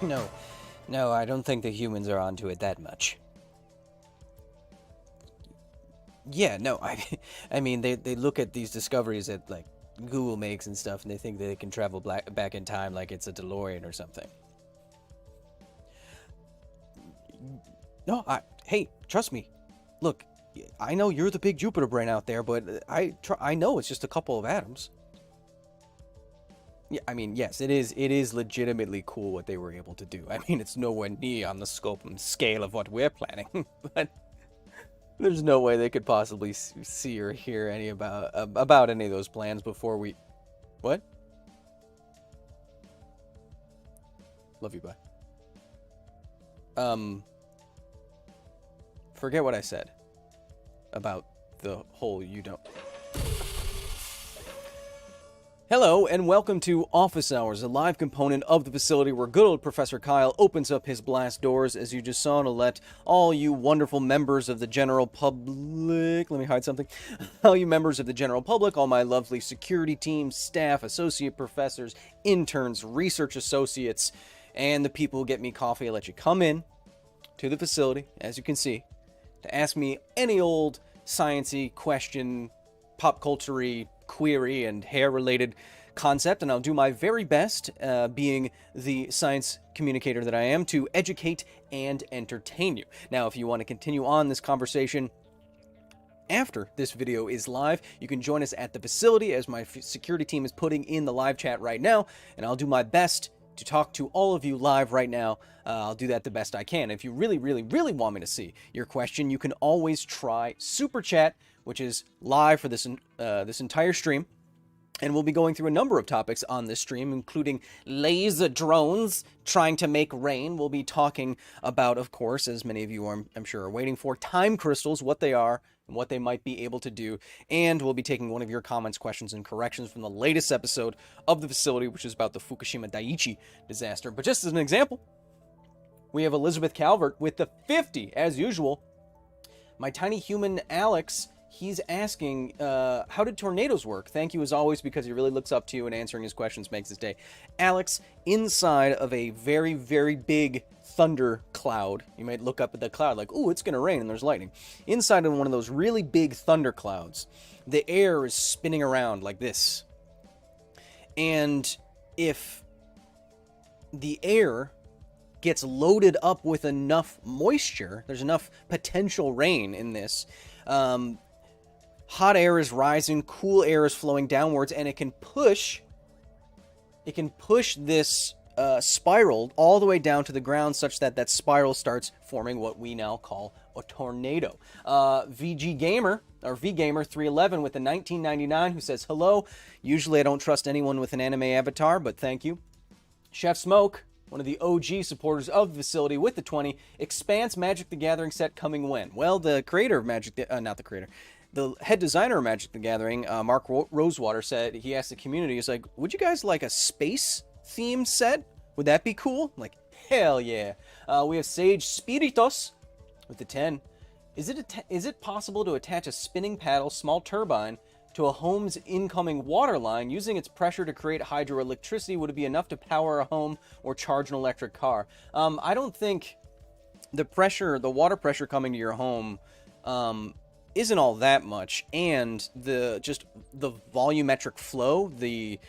No, no, I don't think the humans are onto it that much. Yeah, no, I mean, they look at these discoveries that, like, Google makes and stuff, and they think that they can travel back in time like it's a DeLorean or something. No, hey, trust me. Look, I know you're the big Jupiter brain out there, but I know it's just a couple of atoms. Yeah, I mean, yes, it is legitimately cool what they were able to do. I mean, it's nowhere near on the scope and scale of what we're planning, but there's no way they could possibly see or hear any about any of those plans before we. What? Love you, bye. Forget what I said about the whole you don't. Hello, and welcome to Office Hours, a live component of the facility where good old Professor Kyle opens up his blast doors, as you just saw, to let all you wonderful members of the general public... Let me hide something. All you members of the general public, all my lovely security team, staff, associate professors, interns, research associates, and the people who get me coffee, let you come in to the facility, as you can see, to ask me any old science-y question, pop culture-y query and hair-related concept, and I'll do my very best, being the science communicator that I am, to educate and entertain you. Now, if you want to continue on this conversation after this video is live, you can join us at the facility, as my security team is putting in the live chat right now, and I'll do my best to talk to all of you live right now. I'll do that the best I can. If you really, really, really want me to see your question, you can always try Super Chat, which is live for this entire stream. And we'll be going through a number of topics on this stream, including laser drones trying to make rain. We'll be talking about, of course, as many of you I'm sure are waiting for, time crystals, what they are, and what they might be able to do. And we'll be taking one of your comments, questions, and corrections from the latest episode of the facility, which is about the Fukushima Daiichi disaster. But just as an example, we have Elizabeth Calvert with the 50, as usual. My tiny human Alex, he's asking, how did tornadoes work? Thank you as always, because he really looks up to you, and answering his questions makes his day. Alex, inside of a very, very big thunder cloud, you might look up at the cloud like, ooh, it's going to rain, and there's lightning. Inside of one of those really big thunder clouds, the air is spinning around like this. And if the air gets loaded up with enough moisture, there's enough potential rain in this, hot air is rising, cool air is flowing downwards, and it can push this spiral all the way down to the ground, such that that spiral starts forming what we now call a tornado. VG Gamer, or VGamer 311 with the 1999, who says, hello. Usually I don't trust anyone with an anime avatar, but thank you. Chef Smoke, one of the OG supporters of the facility, with the 20, Expanse Magic the Gathering set coming when? Well, the creator of the head designer of Magic the Gathering, Mark Rosewater, said, he asked the community, he's like, would you guys like a space-themed set? Would that be cool? I'm like, hell yeah. We have Sage Spiritos with the 10. Is it possible to attach a spinning paddle, small turbine, to a home's incoming water line using its pressure to create hydroelectricity? Would it be enough to power a home or charge an electric car? I don't think the water pressure coming to your home isn't all that much, and the volumetric flow, the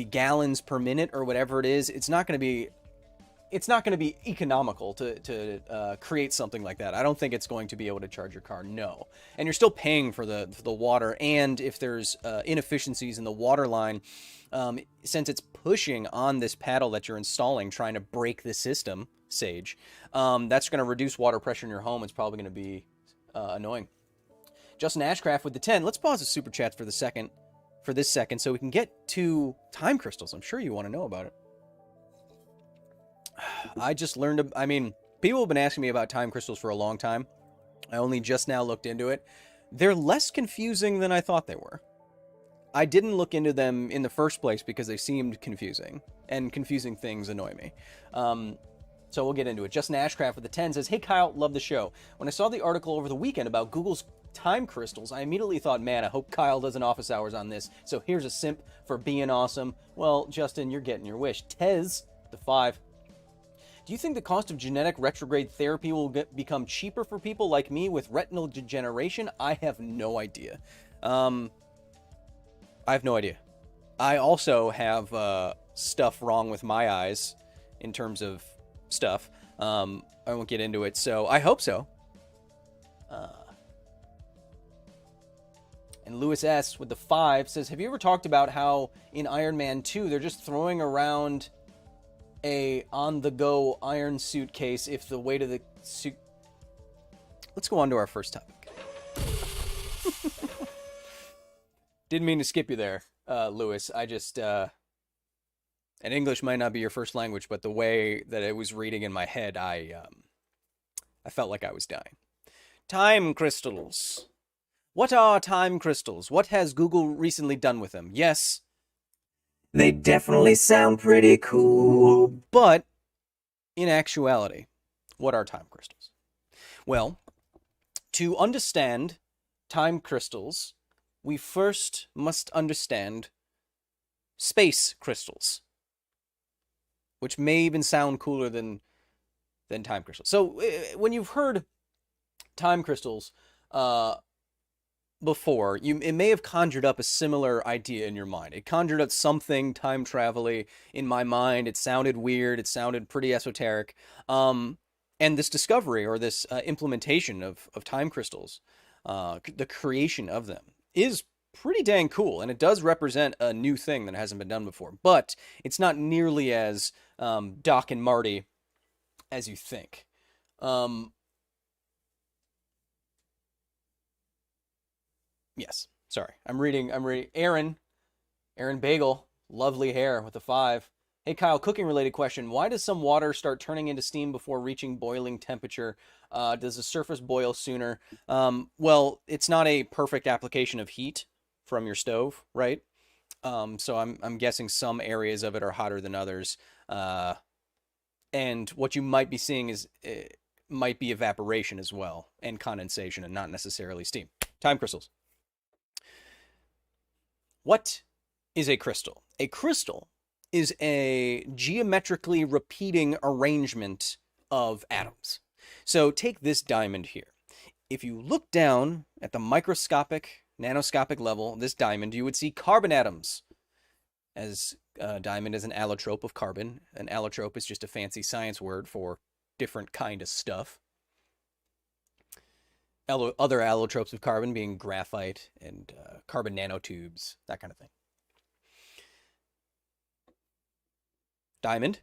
gallons per minute or whatever it is, it's not going to be economical to create something like that. I don't think it's going to be able to charge your car, no. And you're still paying for the water, and if there's inefficiencies in the water line, since it's pushing on this paddle that you're installing, trying to break the system, Sage, that's going to reduce water pressure in your home. It's probably going to be annoying. Justin Ashcraft with the 10. Let's pause the super chats for this second, so we can get to time crystals. I'm sure you want to know about it. I just learned, people have been asking me about time crystals for a long time. I only just now looked into it. They're less confusing than I thought they were. I didn't look into them in the first place because they seemed confusing, and confusing things annoy me. So we'll get into it. Justin Ashcraft with the 10 says, hey Kyle, love the show. When I saw the article over the weekend about Google's time crystals, I immediately thought, man, I hope Kyle does an office hours on this. So here's a simp for being awesome. Well, Justin, you're getting your wish. Tez, the 5. Do you think the cost of genetic retrograde therapy will become cheaper for people like me with retinal degeneration? I have no idea. I have no idea. I also have stuff wrong with my eyes in terms of stuff. I won't get into it, so I hope so. And Lewis S. with the 5 says, have you ever talked about how in Iron Man 2 they're just throwing around a on-the-go iron suitcase if the weight of the suit... Let's go on to our first topic. Didn't mean to skip you there, Lewis. I just... and English might not be your first language, but the way that it was reading in my head, I felt like I was dying. Time crystals. What are time crystals? What has Google recently done with them? Yes, they definitely sound pretty cool. But in actuality, what are time crystals? Well, to understand time crystals, we first must understand space crystals, which may even sound cooler than time crystals. So when you've heard time crystals before, it may have conjured up a similar idea in your mind. It conjured up something time travel-y in my mind. It sounded weird. It sounded pretty esoteric. And this discovery or this implementation of time crystals, the creation of them, is pretty dang cool. And it does represent a new thing that hasn't been done before. But it's not nearly as Doc and Marty as you think. Yes, sorry. I'm reading. Aaron Bagel, lovely hair with a 5. Hey, Kyle, cooking related question. Why does some water start turning into steam before reaching boiling temperature? Does the surface boil sooner? Well, it's not a perfect application of heat from your stove, right? So I'm guessing some areas of it are hotter than others. And what you might be seeing is might be evaporation as well, and condensation, and not necessarily steam. Time crystals. What is a crystal? A crystal is a geometrically repeating arrangement of atoms. So take this diamond here. If you look down at the microscopic, nanoscopic level of this diamond, you would see carbon atoms. As diamond is an allotrope of carbon. An allotrope is just a fancy science word for different kind of stuff. Other allotropes of carbon being graphite and carbon nanotubes, that kind of thing. Diamond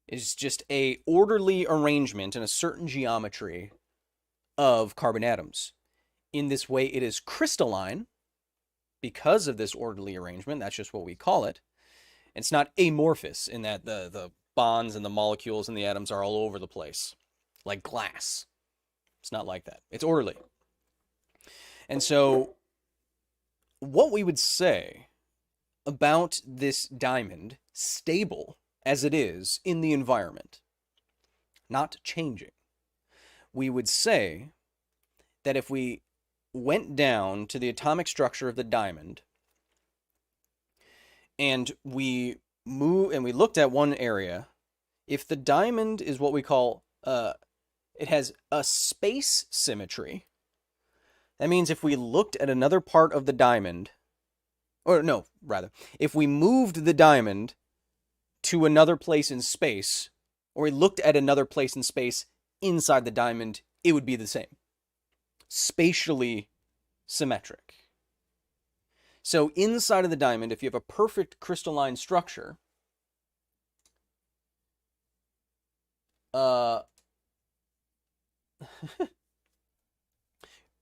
is just a orderly arrangement in a certain geometry of carbon atoms. In this way, it is crystalline because of this orderly arrangement. That's just what we call it. It's not amorphous in that the bonds and the molecules and the atoms are all over the place, like glass. It's not like that. It's orderly. And so what we would say about this diamond, stable as it is in the environment, not changing, we would say that if we went down to the atomic structure of the diamond and we looked at one area, if the diamond is what we call it has a space symmetry. That means if we looked at another part of the diamond, or no, rather, if we moved the diamond to another place in space, or we looked at another place in space inside the diamond, it would be the same. Spatially symmetric. So inside of the diamond, if you have a perfect crystalline structure,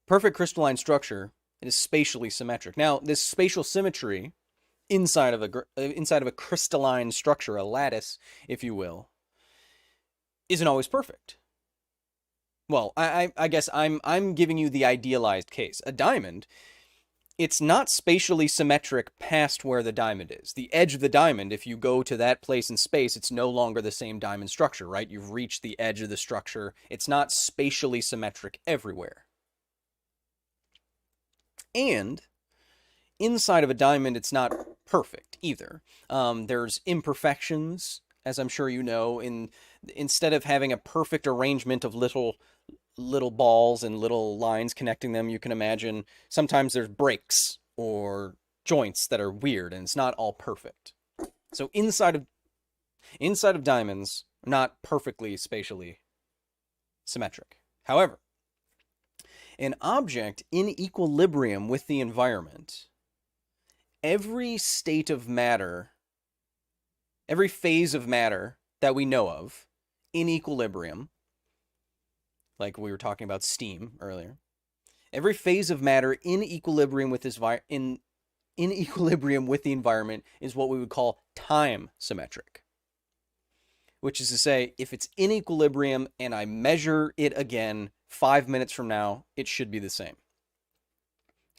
perfect crystalline structure, it is spatially symmetric. Now, this spatial symmetry inside of a crystalline structure, a lattice, if you will, isn't always perfect. Well, I guess I'm giving you the idealized case. A diamond, it's not spatially symmetric past where the diamond is. The edge of the diamond, if you go to that place in space, it's no longer the same diamond structure, right? You've reached the edge of the structure. It's not spatially symmetric everywhere. And inside of a diamond, it's not perfect either. There's imperfections as I'm sure you know, instead of having a perfect arrangement of little balls and little lines connecting them, you can imagine sometimes there's breaks or joints that are weird and it's not all perfect. So inside of diamonds are not perfectly spatially symmetric. However, an object in equilibrium with the environment, every state of matter, every phase of matter that we know of in equilibrium, like we were talking about steam earlier, every phase of matter in equilibrium with in equilibrium with the environment is what we would call time symmetric. Which is to say, if it's in equilibrium and I measure it again 5 minutes from now, it should be the same.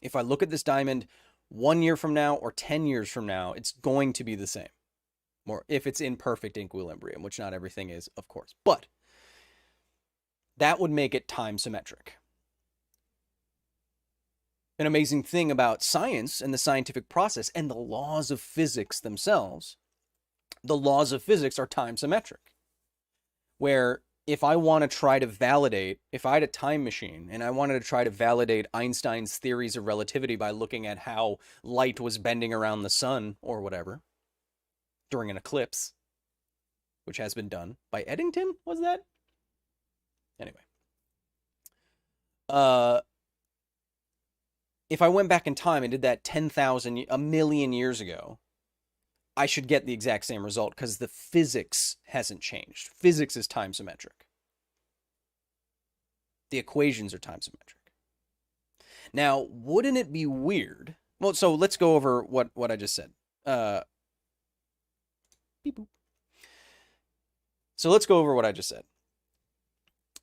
If I look at this diamond 1 year from now or 10 years from now, it's going to be the same. Or if it's in perfect equilibrium, which not everything is, of course. But that would make it time symmetric. An amazing thing about science and the scientific process and the laws of physics themselves, the laws of physics are time symmetric. Where if I want to try to validate, if I had a time machine and I wanted to try to validate Einstein's theories of relativity by looking at how light was bending around the sun or whatever during an eclipse, which has been done by Eddington, was that? Anyway. If I went back in time and did that 10,000, a million years ago, I should get the exact same result because the physics hasn't changed. Physics is time symmetric. The equations are time symmetric. Now, wouldn't it be weird? Well, so let's go over what I just said. Beep boop. So let's go over what I just said.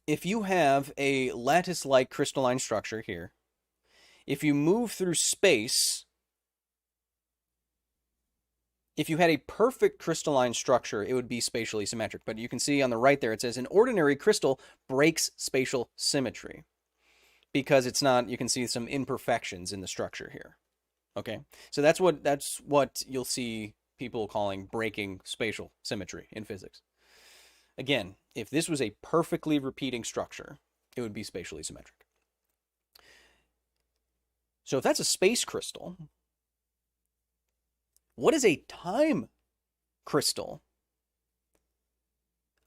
If you have a lattice-like crystalline structure here, if you move through space, if you had a perfect crystalline structure, it would be spatially symmetric. But you can see on the right there, it says an ordinary crystal breaks spatial symmetry because it's not, you can see some imperfections in the structure here. Okay, so that's what you'll see people calling breaking spatial symmetry in physics. Again, if this was a perfectly repeating structure, it would be spatially symmetric. So if that's a space crystal, what is a time crystal?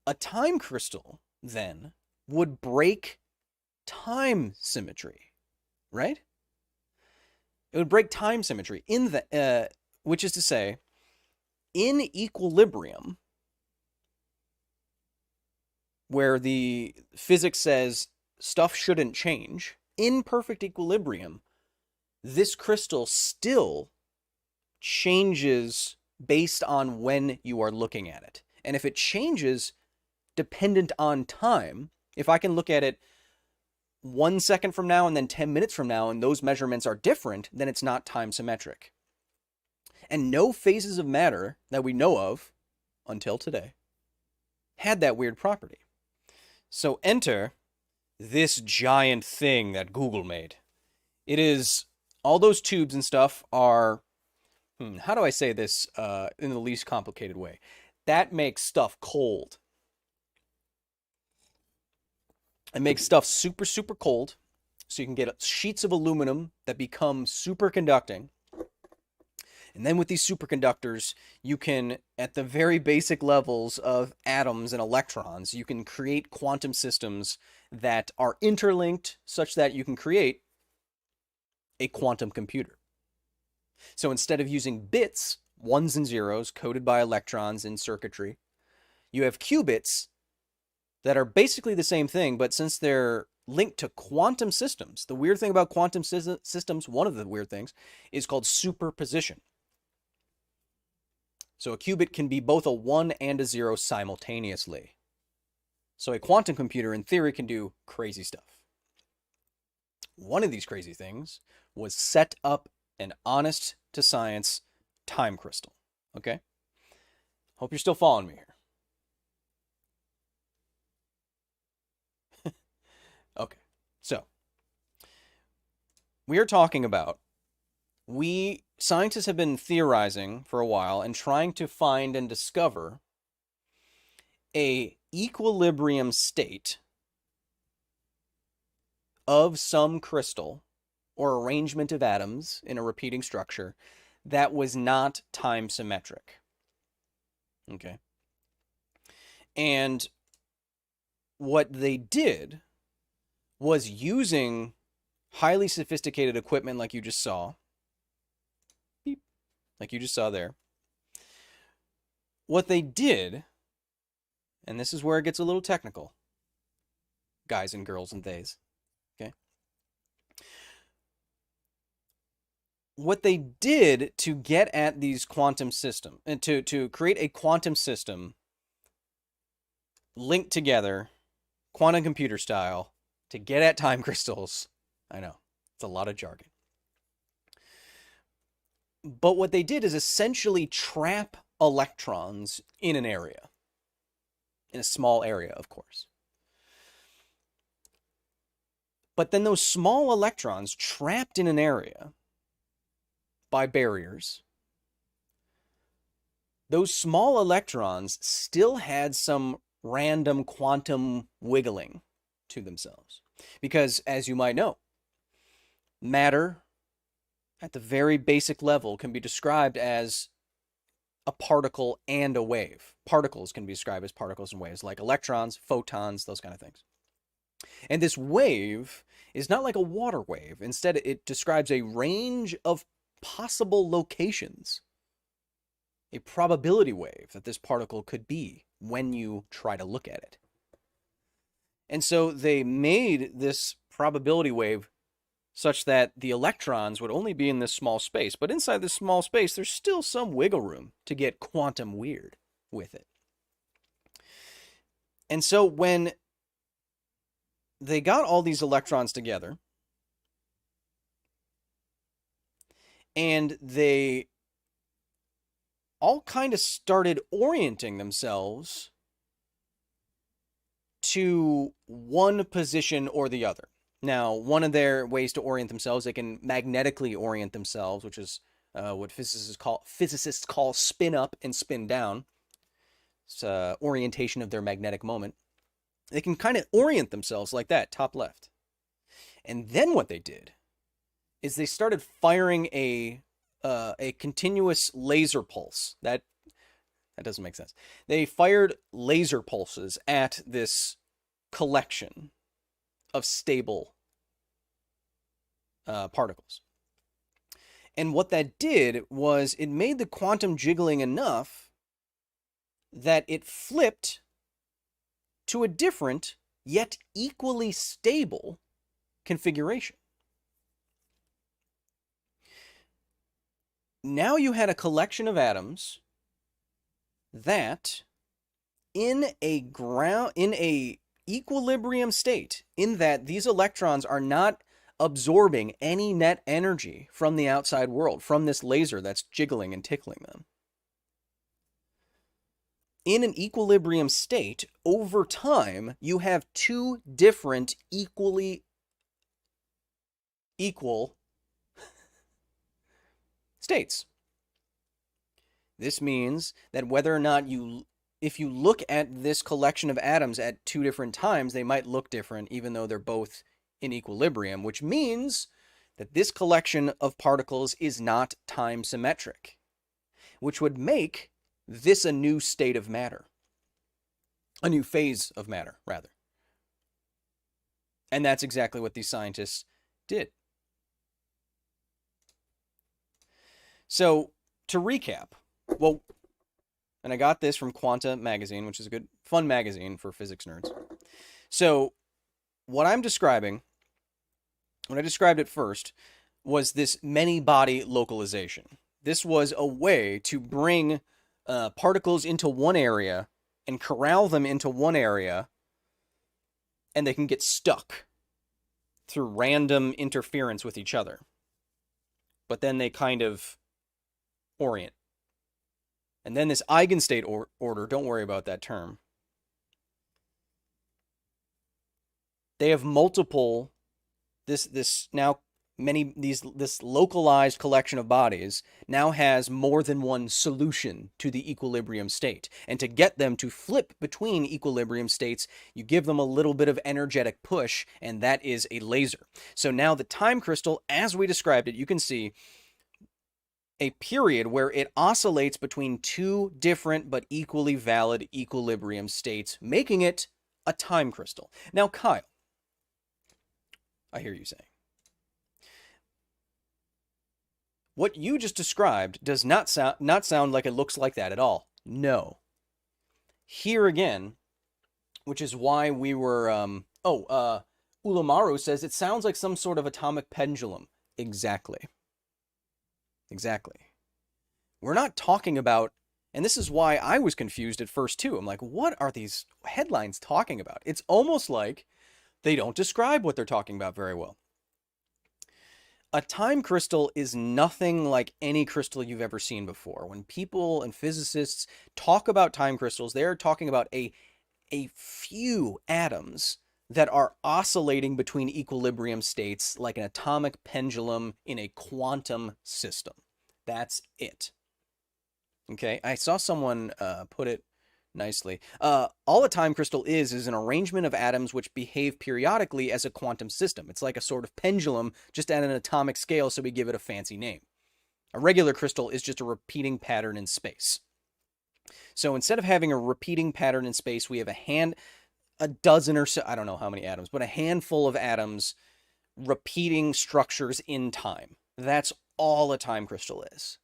A time crystal, then, would break time symmetry, right? It would break time symmetry, which is to say, in equilibrium, where the physics says stuff shouldn't change, in perfect equilibrium, this crystal still changes based on when you are looking at it. And if it changes dependent on time, if I can look at it 1 second from now and then 10 minutes from now, and those measurements are different, then it's not time symmetric. And no phases of matter that we know of until today had that weird property. So enter this giant thing that Google made. It is, all those tubes and stuff are, how do I say this in the least complicated way? That makes stuff cold. It makes stuff super, super cold. So you can get sheets of aluminum that become superconducting. And then with these superconductors, you can, at the very basic levels of atoms and electrons, you can create quantum systems that are interlinked such that you can create a quantum computer. So instead of using bits, ones and zeros, coded by electrons in circuitry, you have qubits that are basically the same thing, but since they're linked to quantum systems, the weird thing about quantum systems, one of the weird things, is called superposition. So a qubit can be both a 1 and a 0 simultaneously. So a quantum computer, in theory, can do crazy stuff. One of these crazy things was set up an honest-to-science time crystal. Okay? Hope you're still following me here. Okay, so we are talking about, scientists have been theorizing for a while and trying to find and discover a equilibrium state of some crystal or arrangement of atoms in a repeating structure that was not time symmetric. Okay. And what they did was, using highly sophisticated equipment like you just saw, beep, like you just saw there, what they did, and this is where it gets a little technical, guys and girls and theys, okay? What they did to get at these quantum systems, and to create a quantum system linked together, quantum computer style, to get at time crystals. I know, it's a lot of jargon. But what they did is essentially trap electrons in an area. In a small area, of course. But then those small electrons trapped in an area by barriers, those small electrons still had some random quantum wiggling to themselves. Because, as you might know, matter at the very basic level can be described as a particle and a wave. Particles can be described as particles and waves, like electrons, photons, those kind of things. And this wave is not like a water wave. Instead, it describes a range of possible locations, a probability wave that this particle could be when you try to look at it. And so they made this probability wave such that the electrons would only be in this small space. But inside this small space, there's still some wiggle room to get quantum weird with it. And so when they got all these electrons together, and they all kind of started orienting themselves to one position or the other. Now, one of their ways to orient themselves, they can magnetically orient themselves, which is what physicists call spin up and spin down. It's orientation of their magnetic moment. They can kind of orient themselves like that, top left. And then what they did is they started firing a continuous laser pulse. That doesn't make sense. They fired laser pulses at this collection of stable particles. And what that did was it made the quantum jiggling enough that it flipped to a different yet equally stable configuration. Now you had a collection of atoms that in a equilibrium state, in that these electrons are not absorbing any net energy from the outside world, from this laser that's jiggling and tickling them. In an equilibrium state, over time, you have two different equal states. This means that whether or not if you look at this collection of atoms at two different times, they might look different, even though they're both in equilibrium, which means that this collection of particles is not time symmetric, which would make this a new state of matter, a new phase of matter, rather. And that's exactly what these scientists did. So, to recap, well, and I got this from Quanta magazine, which is a good, fun magazine for physics nerds. So, what I'm describing, when I described it first, was this many-body localization. This was a way to bring particles into one area and corral them into one area, and they can get stuck through random interference with each other. But then they kind of orient. And then this eigenstate order, don't worry about that term. They have multiple, this now this localized collection of bodies now has more than one solution to the equilibrium state. And to get them to flip between equilibrium states, you give them a little bit of energetic push, and that is a laser. So now the time crystal, as we described it, you can see a period where it oscillates between two different but equally valid equilibrium states, making it a time crystal. Now, Kyle, I hear you saying, what you just described does not sound like it looks like that at all. No. Here again, which is why we were, Ulamaru says it sounds like some sort of atomic pendulum. Exactly. Exactly. We're not talking about, and this is why I was confused at first too. I'm like, what are these headlines talking about? It's almost like they don't describe what they're talking about very well. A time crystal is nothing like any crystal you've ever seen before. When people and physicists talk about time crystals, they're talking about a few atoms that are oscillating between equilibrium states like an atomic pendulum in a quantum system. That's it. Okay, I saw someone put it nicely. All a time crystal is an arrangement of atoms which behave periodically as a quantum system. It's like a sort of pendulum, just at an atomic scale, so we give it a fancy name. A regular crystal is just a repeating pattern in space. So instead of having a repeating pattern in space, we have a dozen or so, I don't know how many atoms, but a handful of atoms repeating structures in time. That's all a time crystal is.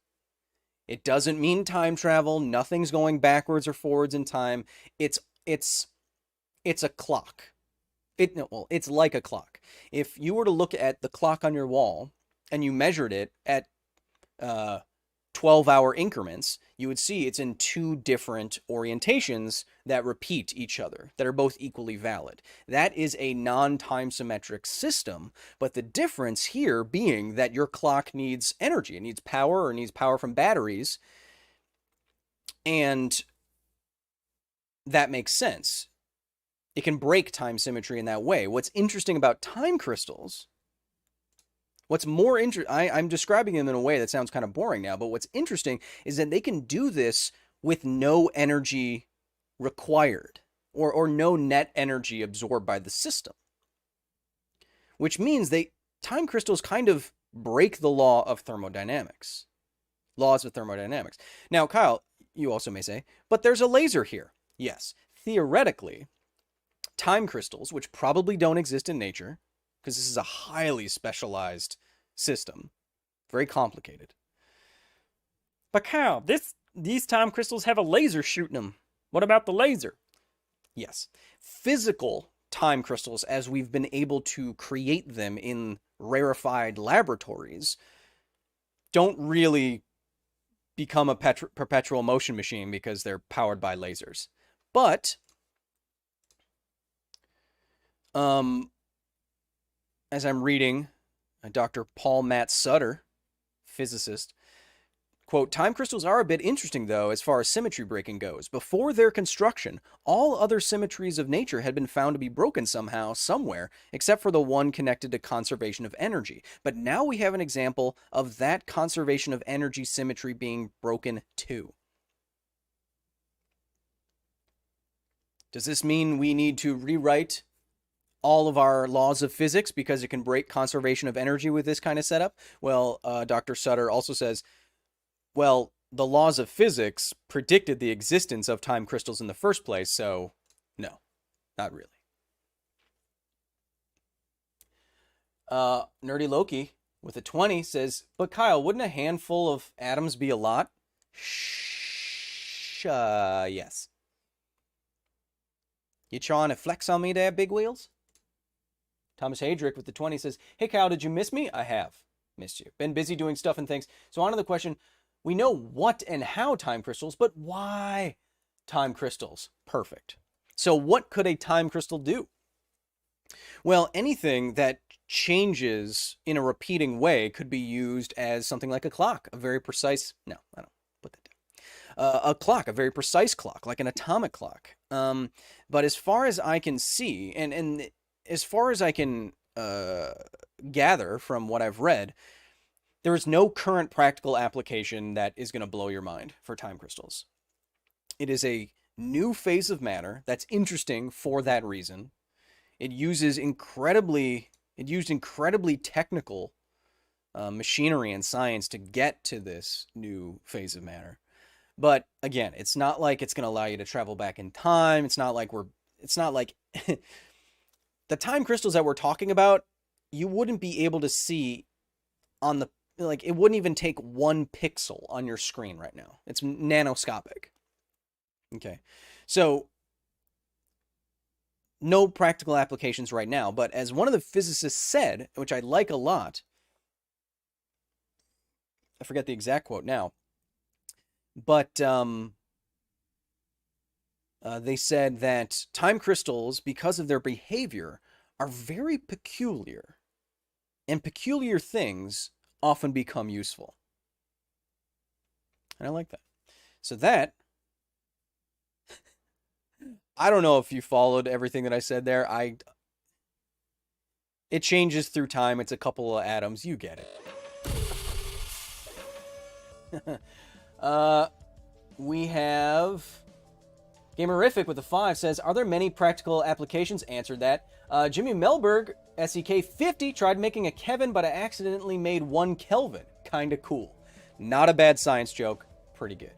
It doesn't mean time travel. Nothing's going backwards or forwards in time. It's a clock. It's like a clock. If you were to look at the clock on your wall and you measured it at 12-hour increments, you would see it's in two different orientations that repeat each other, that are both equally valid. That is a non-time symmetric system, but the difference here being that your clock needs energy. It needs power, or needs power from batteries, and that makes sense. It can break time symmetry in that way. What's interesting about time crystals, what's more interesting, I'm describing them in a way that sounds kind of boring now, but what's interesting is that they can do this with no energy required, or no net energy absorbed by the system. Which means time crystals kind of break the laws of thermodynamics. Now, Kyle, you also may say, but there's a laser here. Yes, theoretically, time crystals, which probably don't exist in nature, because this is a highly specialized system, very complicated. But Kyle, these time crystals have a laser shooting them. What about the laser? Yes, physical time crystals, as we've been able to create them in rarefied laboratories, don't really become a perpetual motion machine because they're powered by lasers. But as I'm reading Dr. Paul Matt Sutter, physicist, quote, time crystals are a bit interesting, though, as far as symmetry breaking goes. Before their construction, all other symmetries of nature had been found to be broken somehow, somewhere, except for the one connected to conservation of energy. But now we have an example of that conservation of energy symmetry being broken, too. Does this mean we need to rewrite all of our laws of physics because it can break conservation of energy with this kind of setup? Well, Dr. Sutter also says, well, the laws of physics predicted the existence of time crystals in the first place, so no, not really. Nerdy Loki with a 20 says, but Kyle, wouldn't a handful of atoms be a lot? Yes. You trying to flex on me there, big wheels? Thomas Hadrick with the 20 says, hey Kyle, did you miss me? I have missed you. Been busy doing stuff and things. So on to the question, we know what and how time crystals, but why time crystals? Perfect. So what could a time crystal do? Well, anything that changes in a repeating way could be used as something like a clock, a very precise, no, I don't put that down. A clock, a very precise clock, like an atomic clock. But as far as I can see, and as far as I can gather from what I've read, there is no current practical application that is going to blow your mind for time crystals. It is a new phase of matter that's interesting for that reason. It used incredibly technical machinery and science to get to this new phase of matter. But again, it's not like it's going to allow you to travel back in time. It's not like the time crystals that we're talking about, you wouldn't be able to see on the, like, it wouldn't even take 1 pixel on your screen right now. It's nanoscopic. Okay. So no practical applications right now, but as one of the physicists said, which I like a lot, I forget the exact quote now, but they said that time crystals, because of their behavior, are very peculiar, and peculiar things often become useful. And I like that. So that, I don't know if you followed everything that I said there. It changes through time. It's a couple of atoms. You get it. We have Gamerific with a 5 says, are there many practical applications? Answered that. Jimmy Melberg, SEK50, tried making a Kevin, but I accidentally made 1 Kelvin. Kinda cool. Not a bad science joke. Pretty good.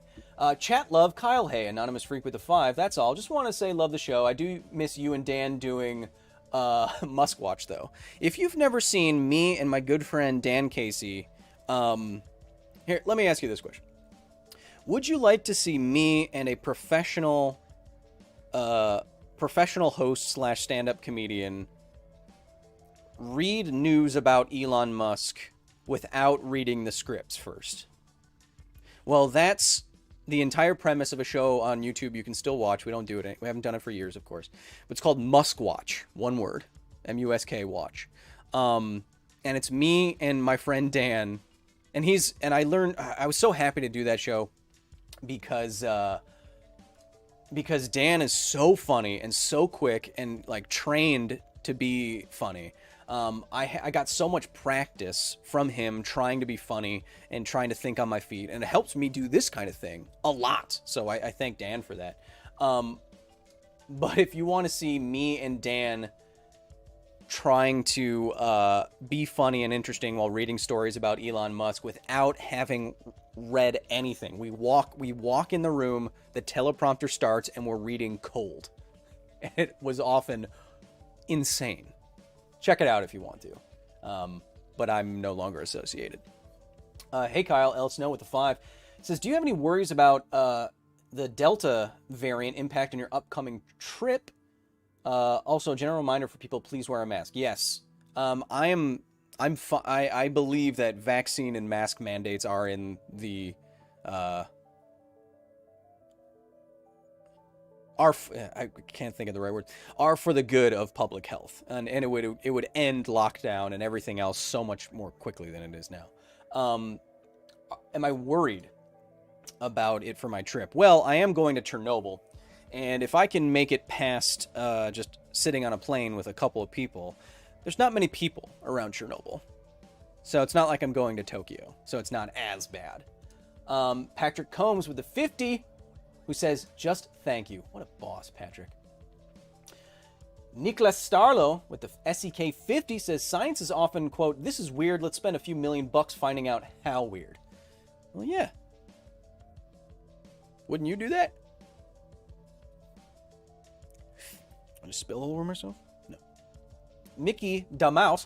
Chat love, Kyle Hay, Anonymous Freak with a 5. That's all. Just want to say love the show. I do miss you and Dan doing Muskwatch, though. If you've never seen me and my good friend Dan Casey, here, let me ask you this question. Would you like to see me and a professional host / stand-up comedian read news about Elon Musk without reading the scripts first? Well, that's the entire premise of a show on YouTube you can still watch. We don't do it. We haven't done it for years, of course. But it's called Muskwatch. One word. M-U-S-K watch. And it's me and my friend Dan. And I was so happy to do that show because Dan is so funny and so quick and like trained to be funny. I got so much practice from him trying to be funny and trying to think on my feet, and it helps me do this kind of thing a lot. So I thank Dan for that. But if you want to see me and Dan trying to be funny and interesting while reading stories about Elon Musk without having read anything, we walk in the room, the teleprompter starts, and we're reading cold. And it was often insane. Check it out if you want to. But I'm no longer associated. Hey Kyle, El Snow with the 5 says, do you have any worries about the Delta variant impacting your upcoming trip? Also, a general reminder for people, please wear a mask. Yes. I believe that vaccine and mask mandates are in the I can't think of the right word, are for the good of public health, and it would end lockdown and everything else so much more quickly than it is now. Am I worried about it for my trip? Well, I am going to Chernobyl, and if I can make it past just sitting on a plane with a couple of people, there's not many people around Chernobyl, so it's not like I'm going to Tokyo, so it's not as bad. Patrick Combs with the 50, who says, just thank you. What a boss, Patrick. Nicholas Starlo with the SEK50 says, science is often, quote, this is weird, let's spend a few $1,000,000 finding out how weird. Well, yeah. Wouldn't you do that? I just spill all over myself? No. Mickey Damouse,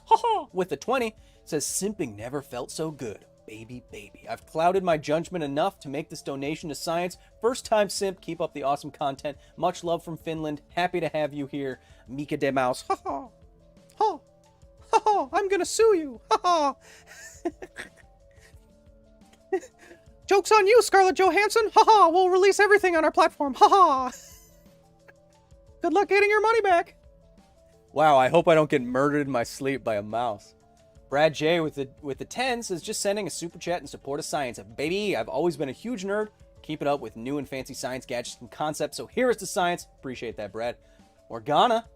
with the 20, says, simping never felt so good. Baby, baby. I've clouded my judgment enough to make this donation to science. First time simp, keep up the awesome content. Much love from Finland. Happy to have you here. Mika de Mouse. Ha ha. Ha. Ha ha. I'm gonna sue you. Ha ha. Joke's on you, Scarlett Johansson. Ha ha. We'll release everything on our platform. Ha ha. Good luck getting your money back. Wow, I hope I don't get murdered in my sleep by a mouse. Brad J with the 10 says, just sending a super chat in support of science. Baby, I've always been a huge nerd. Keep it up with new and fancy science gadgets and concepts. So here is the science. Appreciate that, Brad. Morgana,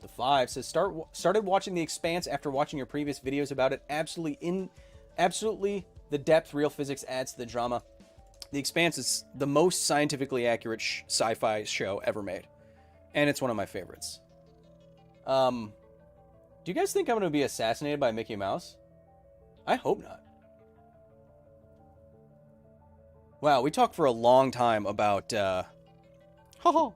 the 5 says started watching The Expanse after watching your previous videos about it. Absolutely the depth real physics adds to the drama. The Expanse is the most scientifically accurate sci-fi show ever made, and it's one of my favorites. Do you guys think I'm going to be assassinated by Mickey Mouse? I hope not. Wow, we talked for a long time about, haha.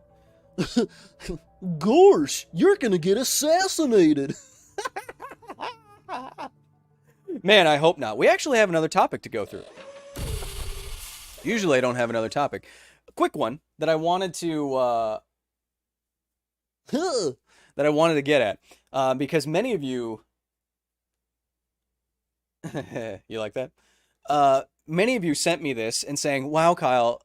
Gorsh, you're gonna get assassinated. Man, I hope not. We actually have another topic to go through. Usually I don't have another topic. A quick one that I wanted to, get at. Because many of you... You like that? Many of you sent me this and saying, wow, Kyle,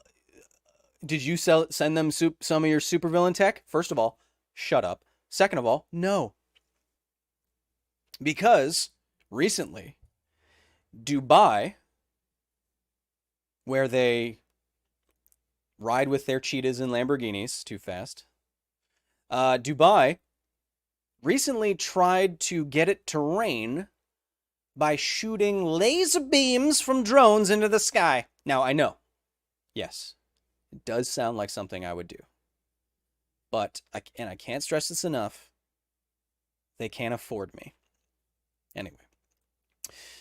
did you send them some of your supervillain tech? First of all, shut up. Second of all, no. Because recently, Dubai, where they ride with their cheetahs and Lamborghinis too fast, Dubai recently tried to get it to rain by shooting laser beams from drones into the sky. Now, I know, yes, it does sound like something I would do. But, I can't stress this enough, they can't afford me. Anyway.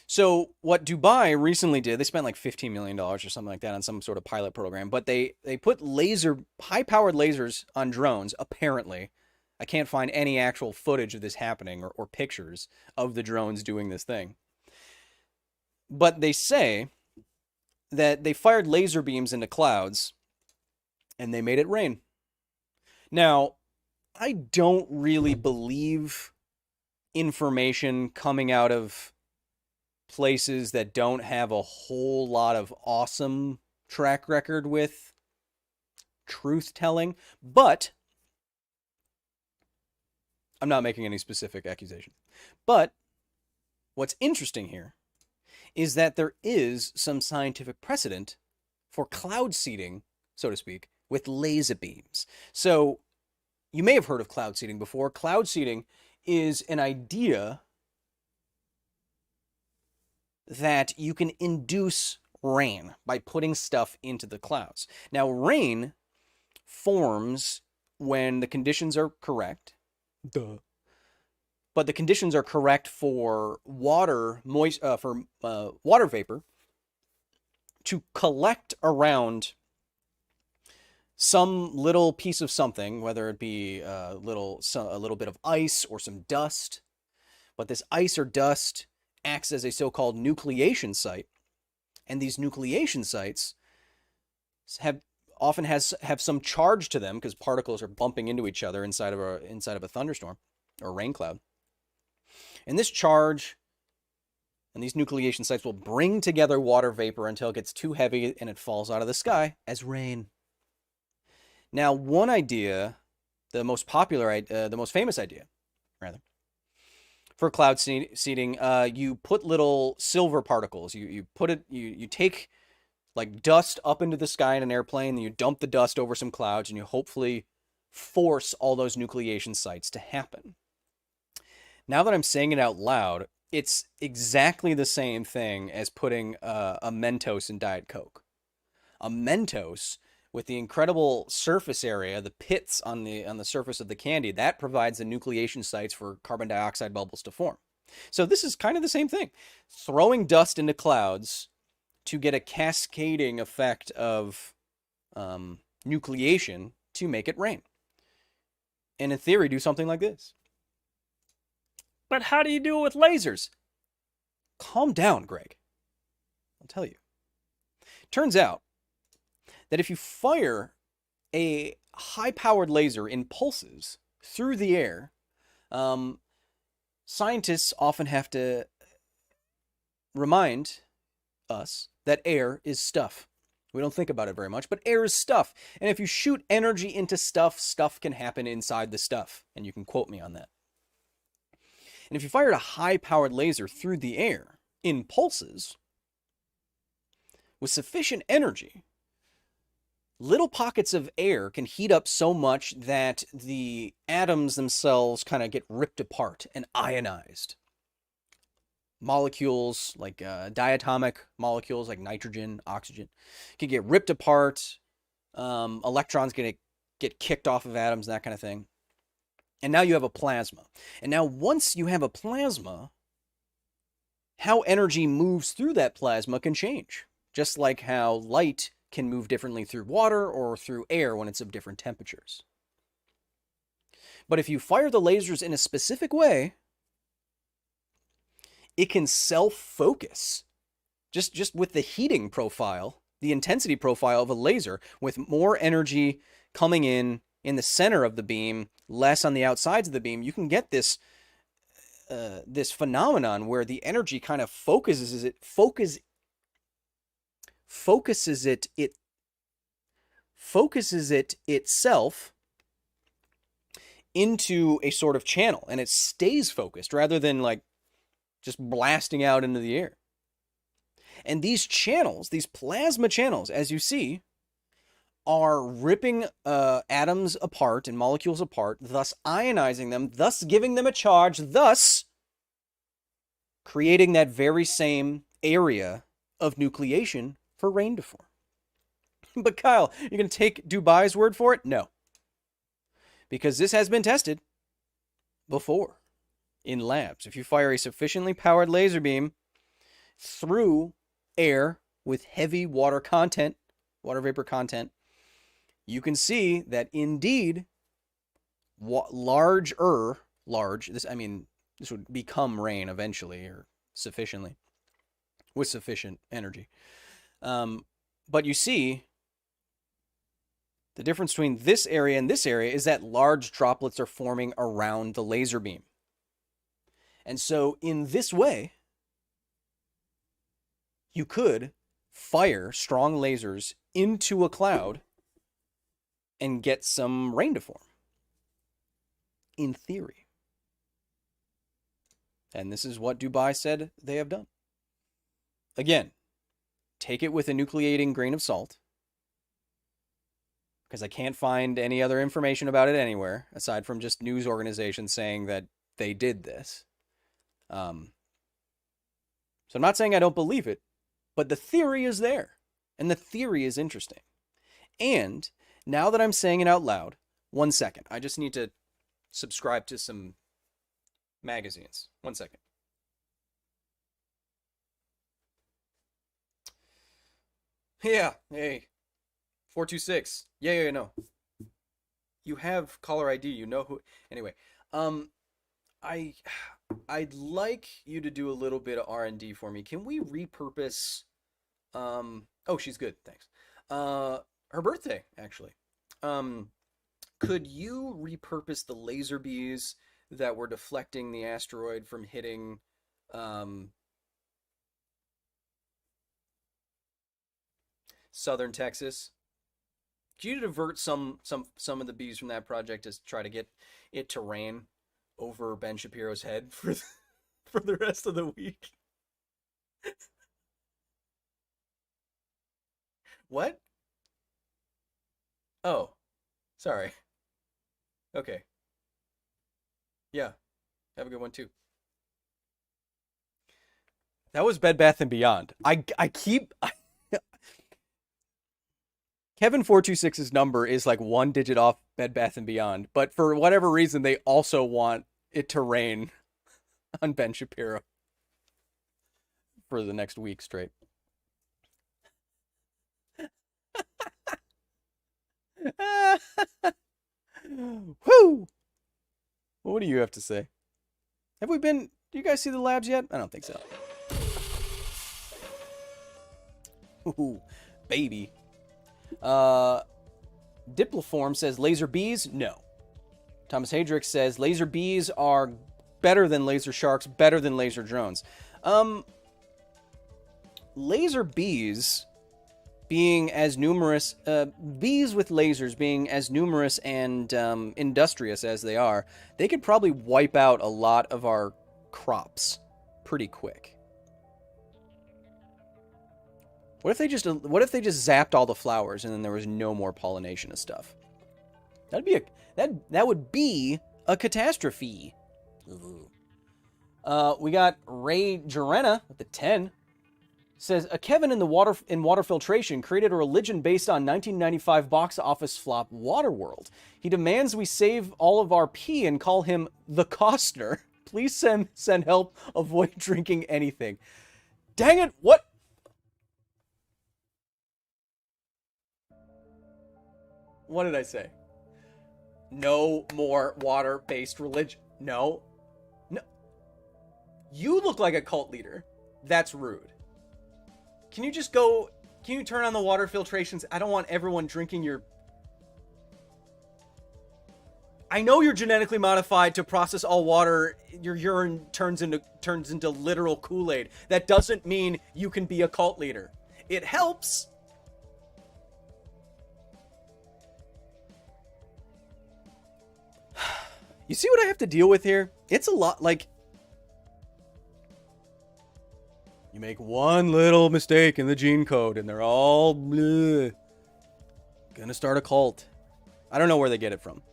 So, what Dubai recently did, they spent like $15 million or something like that on some sort of pilot program, but they put high-powered lasers on drones, apparently. I can't find any actual footage of this happening or pictures of the drones doing this thing. But they say that they fired laser beams into clouds and they made it rain. Now, I don't really believe information coming out of places that don't have a whole lot of awesome track record with truth-telling, but I'm not making any specific accusation. But what's interesting here is that there is some scientific precedent for cloud seeding, so to speak, with laser beams. So you may have heard of cloud seeding before. Cloud seeding is an idea that you can induce rain by putting stuff into the clouds. Now, rain forms when the conditions are correct. Duh. But the conditions are correct for water vapor to collect around some little piece of something, whether it be a little bit of ice or some dust. But this ice or dust acts as a so-called nucleation site, and these nucleation sites often have some charge to them because particles are bumping into each other inside of a thunderstorm or rain cloud. And this charge and these nucleation sites will bring together water vapor until it gets too heavy and it falls out of the sky as rain. Now, one idea, the most famous idea, rather, for cloud seeding, you put little silver particles. You take like dust up into the sky in an airplane, and you dump the dust over some clouds, and you hopefully force all those nucleation sites to happen. Now that I'm saying it out loud, it's exactly the same thing as putting a Mentos in Diet Coke. A Mentos, with the incredible surface area, the pits on the surface of the candy, that provides the nucleation sites for carbon dioxide bubbles to form. So this is kind of the same thing. Throwing dust into clouds to get a cascading effect of nucleation to make it rain. And in theory, do something like this. But how do you do it with lasers? Calm down, Greg. I'll tell you. Turns out that if you fire a high-powered laser in pulses through the air, scientists often have to remind us that air is stuff. We don't think about it very much, but air is stuff. And if you shoot energy into stuff, stuff can happen inside the stuff. And you can quote me on that. And if you fired a high-powered laser through the air in pulses with sufficient energy, little pockets of air can heat up so much that the atoms themselves kind of get ripped apart and ionized. Molecules like diatomic molecules like nitrogen, oxygen can get ripped apart. Electrons get kicked off of atoms, that kind of thing. And now you have a plasma. And now once you have a plasma, how energy moves through that plasma can change. Just like how light can move differently through water or through air when it's of different temperatures. But if you fire the lasers in a specific way, it can self-focus. Just with the heating profile, the intensity profile of a laser, with more energy coming in the center of the beam, less on the outsides of the beam, you can get this phenomenon where the energy kind of focuses it itself into a sort of channel, and it stays focused rather than like just blasting out into the air. And these channels, these plasma channels, as you see, are ripping atoms apart and molecules apart, thus ionizing them, thus giving them a charge, thus creating that very same area of nucleation for rain to form. But Kyle, you're going to take Dubai's word for it? No. Because this has been tested before in labs. If you fire a sufficiently powered laser beam through air with heavy water vapor content, you can see that indeed this would become rain eventually, or sufficiently, with sufficient energy. But you see, the difference between this area and this area is that large droplets are forming around the laser beam. And so in this way, you could fire strong lasers into a cloud and get some rain to form. In theory. And this is what Dubai said they have done. Again, take it with a nucleating grain of salt, because I can't find any other information about it anywhere, aside from just news organizations saying that they did this. So I'm not saying I don't believe it, but the theory is there, and the theory is interesting. And now that I'm saying it out loud, 1 second, I just need to subscribe to some magazines. 1 second. Yeah, hey, 426. Yeah, no. You have caller ID. You know who. Anyway, I'd like you to do a little bit of R&D for me. Can we repurpose? Oh, she's good. Thanks. Her birthday actually. Could you repurpose the laser bees that were deflecting the asteroid from hitting southern Texas? Could you divert some of the bees from that project to try to get it to rain over Ben Shapiro's head for the rest of the week? What? Oh, sorry. Okay. Yeah. Have a good one too. That was Bed Bath & Beyond. Kevin 426's number is like 1 digit off Bed Bath & Beyond, but for whatever reason, they also want it to rain on Ben Shapiro for the next week straight. Whoo! What do you have to say? Do you guys see the labs yet? I don't think so. Ooh, baby. Diploform says laser bees? No. Thomas Hadrick says laser bees are better than laser sharks, better than laser drones. Laser bees being as numerous, bees with lasers being as numerous and industrious as they are, they could probably wipe out a lot of our crops pretty quick. What if they just zapped all the flowers and then there was no more pollination of stuff? That would be a catastrophe. We got Ray Jarena with the 10. Says, a Kevin in water filtration created a religion based on 1995 box office flop Waterworld. He demands we save all of our pee and call him the Costner. Please send help. Avoid drinking anything. Dang it! What? What did I say? No more water-based religion. No. You look like a cult leader. That's rude. Can you turn on the water filtrations? I don't want everyone drinking your... I know you're genetically modified to process all water. Your urine turns into literal Kool-Aid. That doesn't mean you can be a cult leader. It helps. You see what I have to deal with here? It's a lot. Like, you make one little mistake in the gene code and they're all bleh, gonna start a cult. I don't know where they get it from.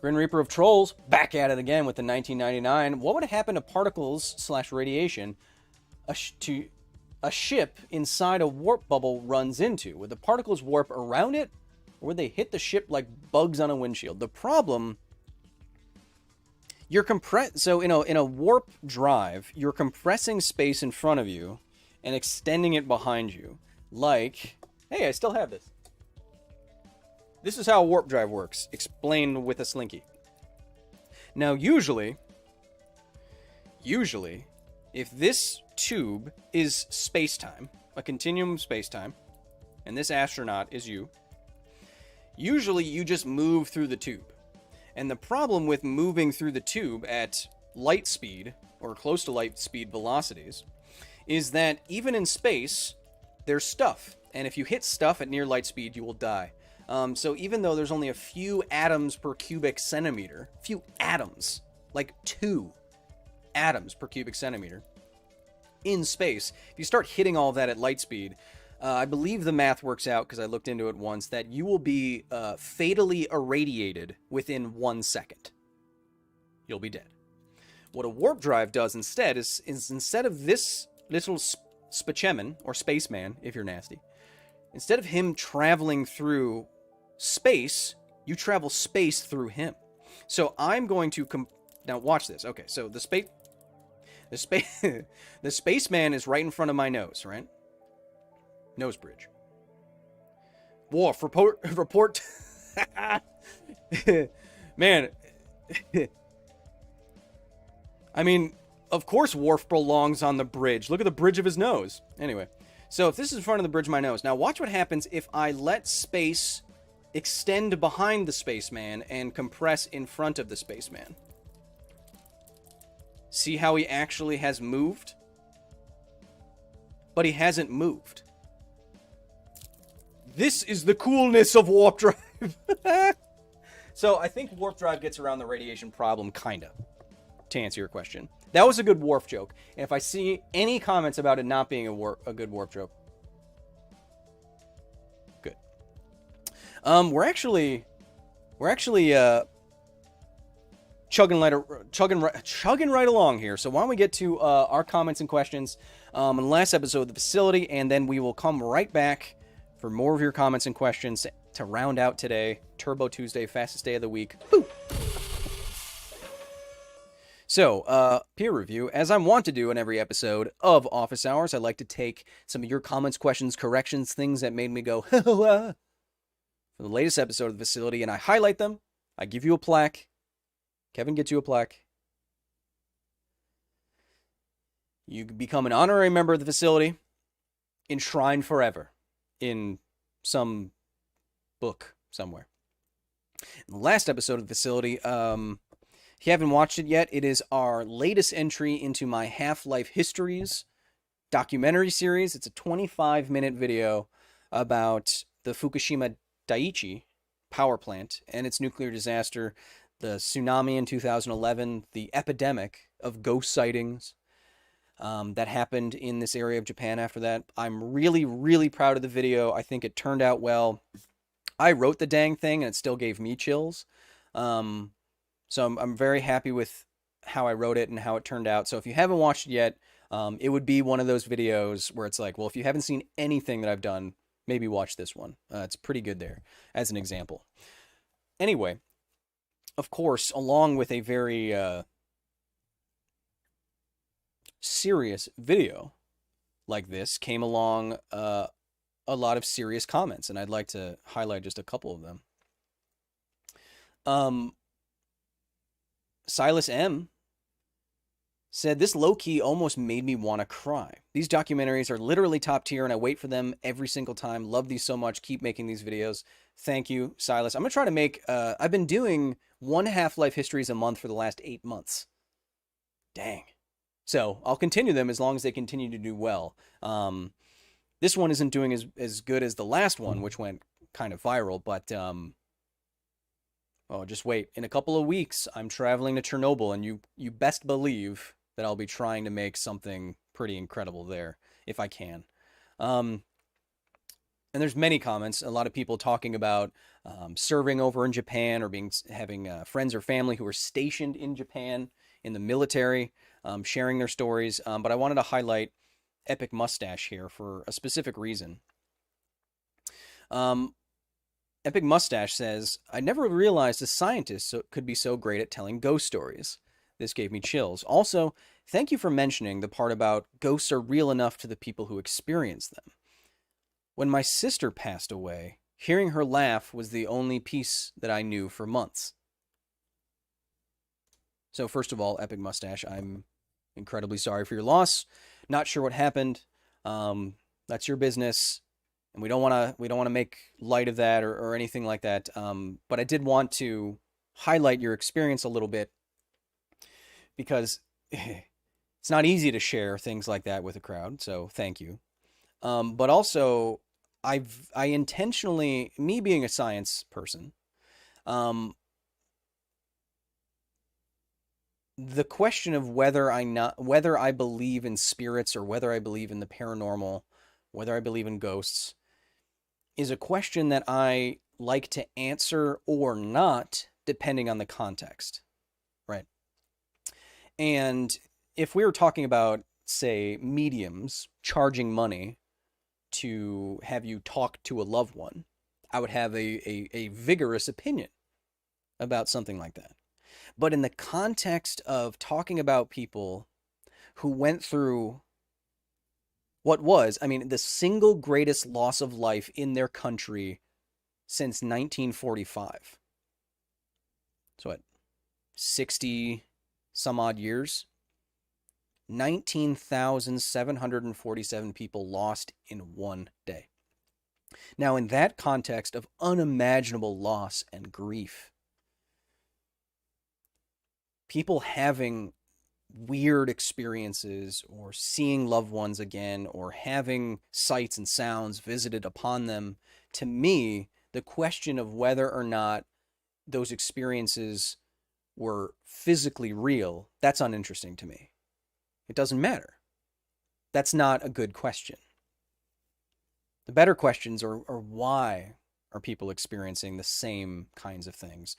Grin Reaper of Trolls, back at it again with the 1999. What would happen to particles/radiation a ship inside a warp bubble runs into? Would the particles warp around it, or would they hit the ship like bugs on a windshield? The problem... So in a warp drive, you're compressing space in front of you and extending it behind you. Like, hey, I still have this. This is how a warp drive works, explained with a slinky. Now, usually, if this tube is space-time, a continuum of space-time, and this astronaut is you, usually you just move through the tube. And the problem with moving through the tube at light speed, or close to light speed velocities, is that even in space, there's stuff. And if you hit stuff at near light speed, you will die. So even though there's only a few atoms per cubic centimeter, few atoms, like 2 atoms per cubic centimeter, in space, if you start hitting all of that at light speed, I believe the math works out, because I looked into it once, that you will be fatally irradiated within 1 second. You'll be dead. What a warp drive does instead is instead of this little spaceman, or spaceman, if you're nasty, instead of him traveling through space, you travel space through him. So I'm going to... Now watch this. Okay, so the spaceman is right in front of my nose, right? Nose bridge. Worf, report. Man. I mean, of course Worf belongs on the bridge. Look at the bridge of his nose. Anyway, so if this is in front of the bridge of my nose, now watch what happens if I let space extend behind the spaceman and compress in front of the spaceman. See how he actually has moved? But he hasn't moved. This is the coolness of warp drive. So I think warp drive gets around the radiation problem, kinda, to answer your question. That was a good warp joke. And if I see any comments about it not being a good warp joke, good. We're actually chugging right along here. So why don't we get to our comments and questions on the last episode of the facility, and then we will come right back for more of your comments and questions to round out today. Turbo Tuesday, fastest day of the week. Woo! So, peer review. As I'm wont to do in every episode of Office Hours, I like to take some of your comments, questions, corrections, things that made me go, for the latest episode of the facility, and I highlight them. I give you a plaque. Kevin gets you a plaque. You become an honorary member of the facility, enshrined forever in some book somewhere. In the last episode of the facility, if you haven't watched it yet, it is our latest entry into my Half-Life Histories documentary series. It's a 25-minute video about the Fukushima Daiichi power plant and its nuclear disaster, the tsunami in 2011, the epidemic of ghost sightings, that happened in this area of Japan after that. I'm really, really proud of the video. I think it turned out well. I wrote the dang thing and it still gave me chills. Um, so I'm very happy with how I wrote it and how it turned out. So if you haven't watched it yet, it would be one of those videos where it's like, well, if you haven't seen anything that I've done, maybe watch this one. It's pretty good there as an example. Anyway, of course, along with a very serious video like this came along a lot of serious comments, and I'd like to highlight just a couple of them. Silas M. said, this low-key almost made me want to cry. These documentaries are literally top tier, and I wait for them every single time. Love these so much. Keep making these videos. Thank you, Silas. I'm going to try to make... I've been doing 1 Half-Life Histories a month for the last 8 months. Dang. So I'll continue them as long as they continue to do well. This one isn't doing as good as the last one, which went kind of viral, but... oh, just wait. In a couple of weeks, I'm traveling to Chernobyl, and you best believe that I'll be trying to make something pretty incredible there, if I can. And there's many comments, a lot of people talking about serving over in Japan or having friends or family who are stationed in Japan in the military, sharing their stories. But I wanted to highlight Epic Mustache here for a specific reason. Epic Mustache says, I never realized a scientist could be so great at telling ghost stories. This gave me chills. Also, thank you for mentioning the part about ghosts are real enough to the people who experience them. When my sister passed away, hearing her laugh was the only piece that I knew for months. So first of all, Epic Mustache, I'm incredibly sorry for your loss. Not sure what happened. That's your business. And we don't want to make light of that or anything like that. But I did want to highlight your experience a little bit because it's not easy to share things like that with a crowd. So thank you. But also, I intentionally, me being a science person, the question of whether I believe in spirits or whether I believe in the paranormal, whether I believe in ghosts, is a question that I like to answer or not, depending on the context, right? And if we were talking about, say, mediums charging money to have you talk to a loved one, I would have a vigorous opinion about something like that. But in the context of talking about people who went through what was, I mean, the single greatest loss of life in their country since 1945. So what, 60 some odd years? 19,747 people lost in one day. Now, in that context of unimaginable loss and grief, people having weird experiences or seeing loved ones again or having sights and sounds visited upon them, to me, the question of whether or not those experiences were physically real, that's uninteresting to me. It doesn't matter. That's not a good question. The better questions are why are people experiencing the same kinds of things?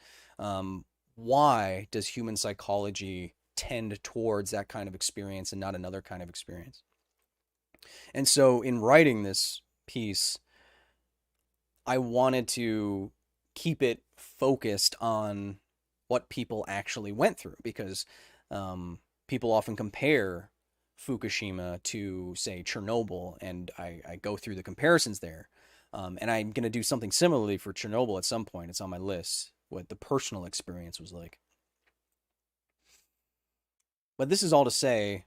Why does human psychology tend towards that kind of experience and not another kind of experience? And so in writing this piece, I wanted to keep it focused on what people actually went through, because people often compare Fukushima to, say, Chernobyl, and I go through the comparisons there. And I'm going to do something similarly for Chernobyl at some point. It's on my list, what the personal experience was like. But this is all to say,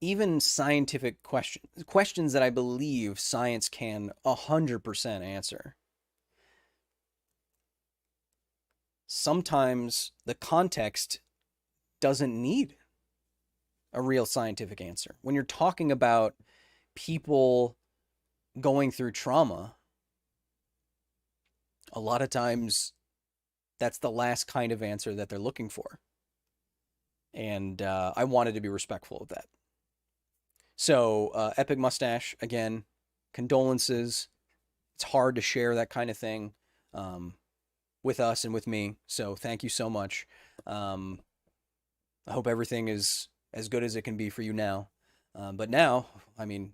even scientific questions that I believe science can 100% answer, sometimes the context doesn't need a real scientific answer. When you're talking about people going through trauma, a lot of times that's the last kind of answer that they're looking for. And I wanted to be respectful of that. So, Epic Mustache, again, condolences. It's hard to share that kind of thing with us and with me. So thank you so much. I hope everything is as good as it can be for you now. But now, I mean,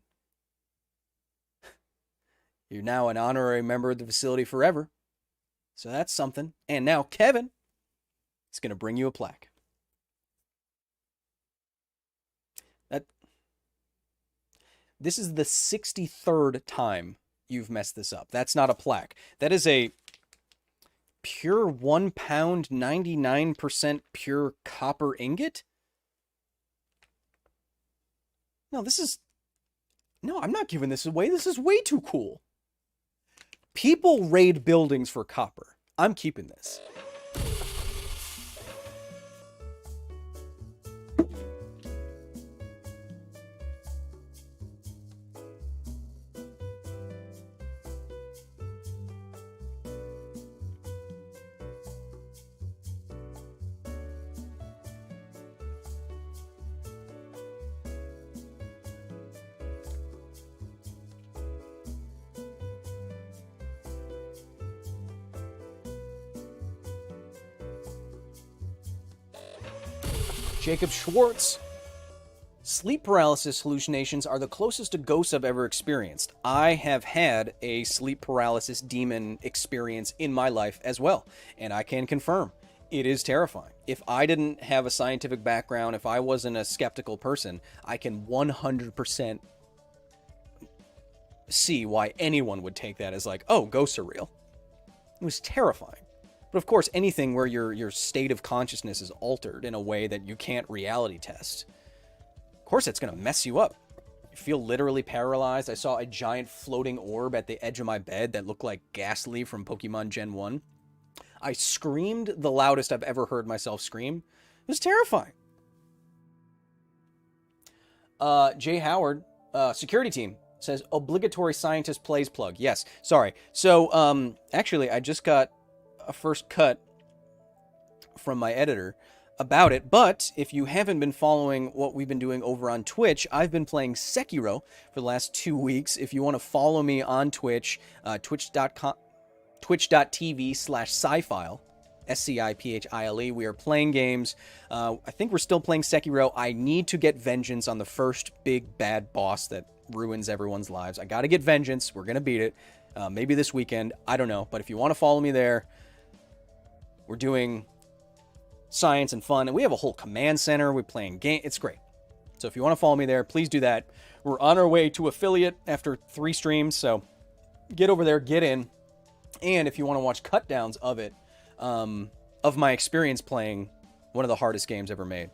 you're now an honorary member of the facility forever. So that's something. And now Kevin is going to bring you a plaque. This is the 63rd time you've messed this up. That's not a plaque. That is a pure 1 pound, 99% pure copper ingot? No, I'm not giving this away. This is way too cool. People raid buildings for copper. I'm keeping this. Jacob Schwartz. Sleep paralysis hallucinations are the closest to ghosts I've ever experienced. I have had a sleep paralysis demon experience in my life as well, and I can confirm it is terrifying. If I didn't have a scientific background, if I wasn't a skeptical person, I can 100% see why anyone would take that as like, oh, ghosts are real. It was terrifying. But of course, anything where your state of consciousness is altered in a way that you can't reality test, of course it's going to mess you up. You feel literally paralyzed. I saw a giant floating orb at the edge of my bed that looked like Ghastly from Pokemon Gen 1. I screamed the loudest I've ever heard myself scream. It was terrifying. Jay Howard, security team, says obligatory scientist plays plug. Yes, sorry. So, actually, I just got a first cut from my editor about it, but if you haven't been following what we've been doing over on Twitch, I've been playing Sekiro for the last 2 weeks. If you want to follow me on Twitch, twitch.tv/sci-file, SCIPHILE. We are playing games. I think we're still playing Sekiro. I need to get vengeance on the first big bad boss that ruins everyone's lives. I got to get vengeance. We're going to beat it. Maybe this weekend. I don't know. But if you want to follow me there, we're doing science and fun. And we have a whole command center. We're playing game. It's great. So if you want to follow me there, please do that. We're on our way to affiliate after 3 streams. So get over there, get in. And if you want to watch cut downs of it, of my experience playing one of the hardest games ever made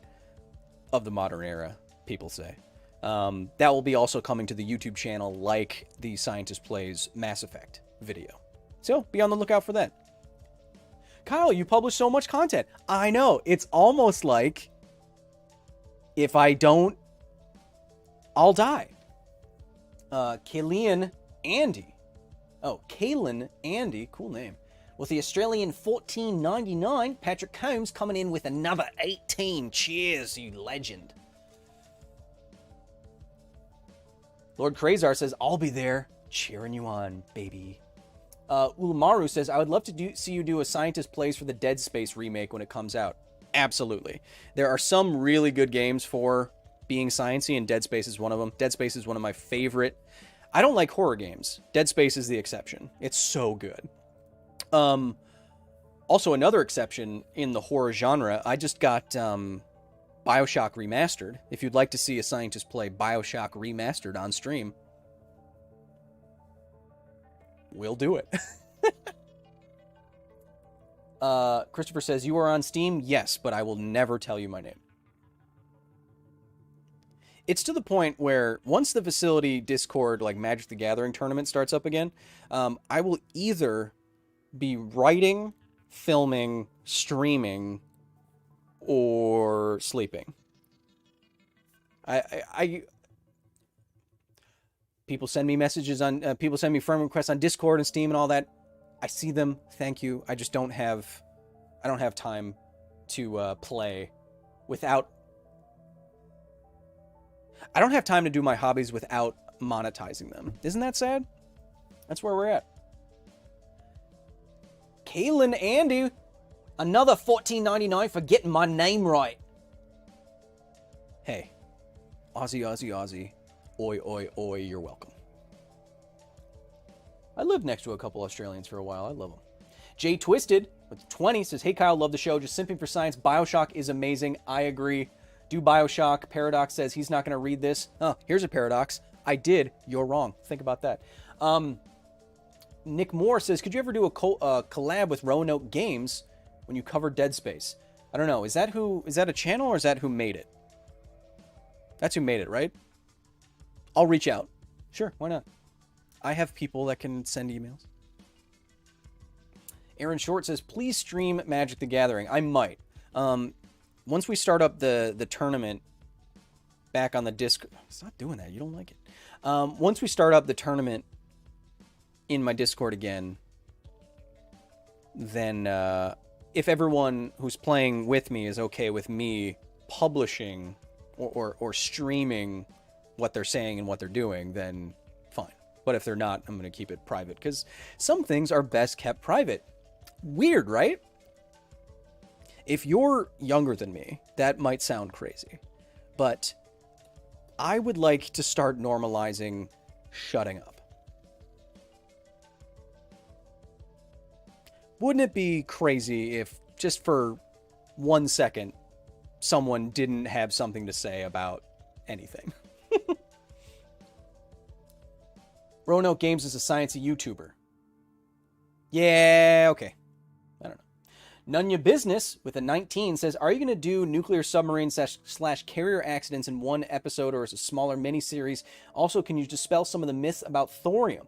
of the modern era, people say. That will be also coming to the YouTube channel like the Scientist Plays Mass Effect video. So be on the lookout for that. Kyle, you publish so much content. I know. It's almost like if I don't, I'll die. Kaylin Andy. Oh, Kaylin Andy. Cool name. With the Australian $14.99, Patrick Combs coming in with another 18. Cheers, you legend. Lord Krazar says, I'll be there cheering you on, baby. Ulamaru says, I would love to see you do a Scientist Plays for the Dead Space remake when it comes out. Absolutely. There are some really good games for being sciencey, and Dead Space is one of them. Dead Space is one of my favorite. I don't like horror games. Dead Space is the exception. It's so good. Also, another exception in the horror genre, I just got BioShock Remastered. If you'd like to see a Scientist play BioShock Remastered on stream, we'll do it. Christopher says, you are on Steam? Yes, but I will never tell you my name. It's to the point where once the facility Discord, like Magic the Gathering tournament starts up again, I will either be writing, filming, streaming, or sleeping. People send me messages on, people send me friend requests on Discord and Steam and all that. I see them. Thank you. I just don't have time to play without. I don't have time to do my hobbies without monetizing them. Isn't that sad? That's where we're at. Kaylin Andy, another $14.99 for getting my name right. Hey, Aussie, Aussie, Aussie. Oi, oi, oi, you're welcome. I lived next to a couple Australians for a while. I love them. Jay Twisted with 20 says, hey Kyle, love the show. Just simping for science. Bioshock is amazing. I agree. Do Bioshock. Paradox says he's not going to read this. Oh, here's a paradox. I did. You're wrong. Think about that. Nick Moore says, could you ever do a collab with Roanoke Games when you cover Dead Space? I don't know. Is that a channel or is that who made it? That's who made it, right? I'll reach out. Sure, why not? I have people that can send emails. Aaron Short says, please stream Magic the Gathering. I might. Once we start up the tournament back on the Discord. It's not doing that. You don't like it. Once we start up the tournament in my Discord again, then if everyone who's playing with me is okay with me publishing or streaming what they're saying and what they're doing, then fine. But if they're not, I'm going to keep it private because some things are best kept private. Weird, right? If you're younger than me, that might sound crazy, but I would like to start normalizing shutting up. Wouldn't it be crazy if just for 1 second someone didn't have something to say about anything? Roanoke Games is a sciencey YouTuber. Yeah, okay. I don't know. Nunya Business with a 19 says, are you going to do nuclear submarine slash carrier accidents in one episode or as a smaller miniseries? Also, can you dispel some of the myths about thorium?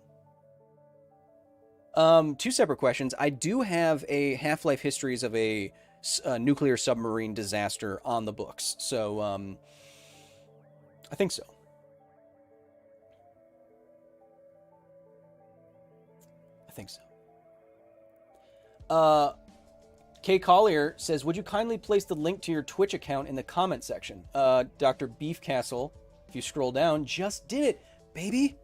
Two separate questions. I do have a Half-Life histories of a nuclear submarine disaster on the books. So, I think so. Kay Collier says, would you kindly place the link to your Twitch account in the comment section? Dr. Beefcastle, if you scroll down, just did it, baby.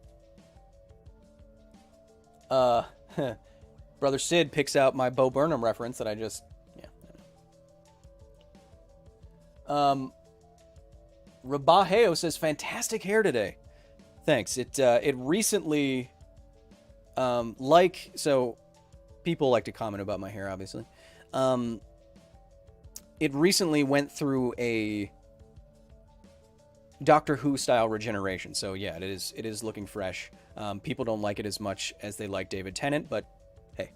Brother Sid picks out my Bo Burnham reference that I just, Rabaheo says, fantastic hair today. Thanks. It recently, so people like to comment about my hair, obviously. It recently went through a Doctor Who style regeneration. So yeah, it is looking fresh. People don't like it as much as they like David Tennant, but hey.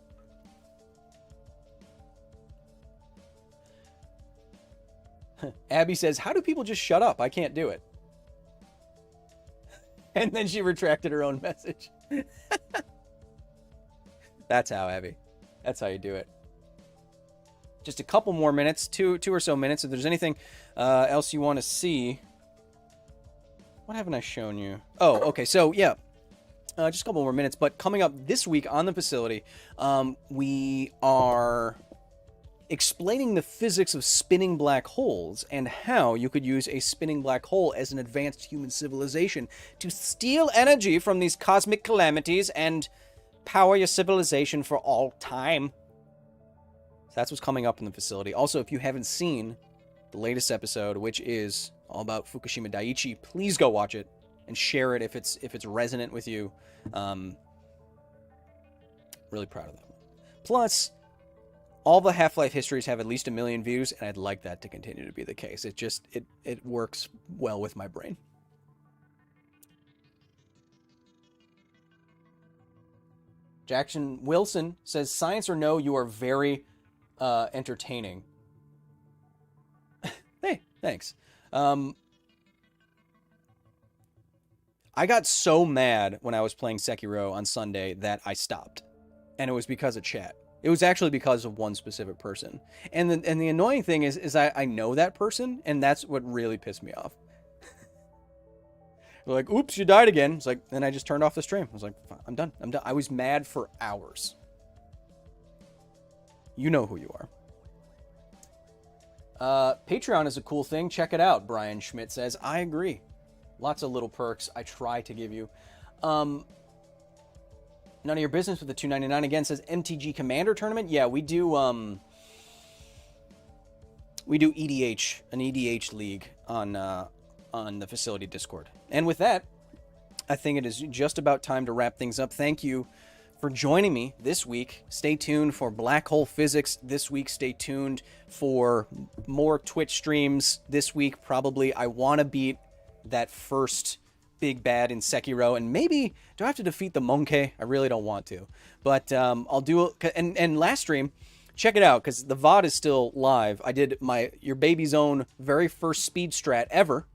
Abby says, how do people just shut up? I can't do it. And then she retracted her own message. That's how, Abby. That's how you do it. Just a couple more minutes, two or so minutes. If there's anything else you want to see. What haven't I shown you? Oh, okay. So, yeah. Just a couple more minutes. But coming up this week on the facility, we are explaining the physics of spinning black holes and how you could use a spinning black hole as an advanced human civilization to steal energy from these cosmic calamities and power your civilization for all time. So that's what's coming up in the facility. Also, if you haven't seen the latest episode, which is all about Fukushima Daiichi, please go watch it and share it if it's resonant with you. Really proud of that. Plus, all the Half-Life histories have at least 1 million views, and I'd like that to continue to be the case. It works well with my brain. Jackson Wilson says, science or no, you are very entertaining. Hey, thanks. I got so mad when I was playing Sekiro on Sunday that I stopped. And it was because of chat. It was actually because of one specific person. And the annoying thing is I know that person, and that's what really pissed me off. They're like, oops, you died again. It's like, then I just turned off the stream. I was like, I'm done. I was mad for hours. You know who you are. Patreon is a cool thing. Check it out, Brian Schmidt says. I agree. Lots of little perks I try to give you. None of your business with the $2.99 again. Says MTG Commander Tournament. Yeah, we do EDH, an EDH league on the facility Discord. And with that, I think it is just about time to wrap things up. Thank you for joining me this week. Stay tuned for Black Hole Physics this week. Stay tuned for more Twitch streams this week. Probably I want to beat that first big bad in Sekiro, and maybe do I have to defeat the Monkey? I really don't want to, but I'll do it. And last stream, check it out because the VOD is still live. I did your baby's own very first speed strat ever,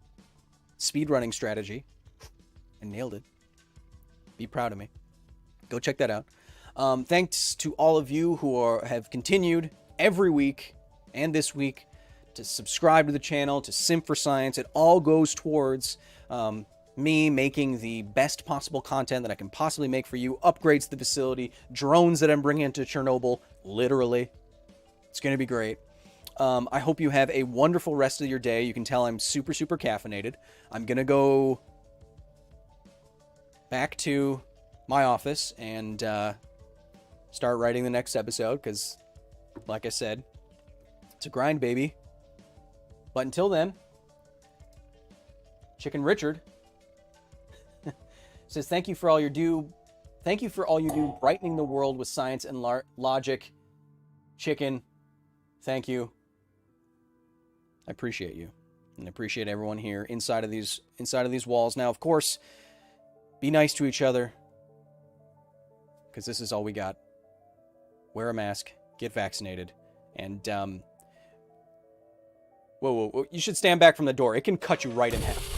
speed running strategy, and nailed it. Be proud of me. Go check that out. Thanks to all of you who have continued every week and this week to subscribe to the channel, to Sim for Science. It all goes towards me making the best possible content that I can possibly make for you. Upgrades to the facility, drones that I'm bringing into Chernobyl, literally. It's going to be great. I hope you have a wonderful rest of your day. You can tell I'm super, super caffeinated. I'm going to go back to my office and start writing the next episode because, like I said, it's a grind, baby. But until then, Chicken Richard says, thank you for all you do brightening the world with science and logic. Chicken, thank you. I appreciate you. And I appreciate everyone here inside of these walls. Now, of course, be nice to each other, because this is all we got. Wear a mask, get vaccinated, and whoa, you should stand back from the door. It can cut you right in half.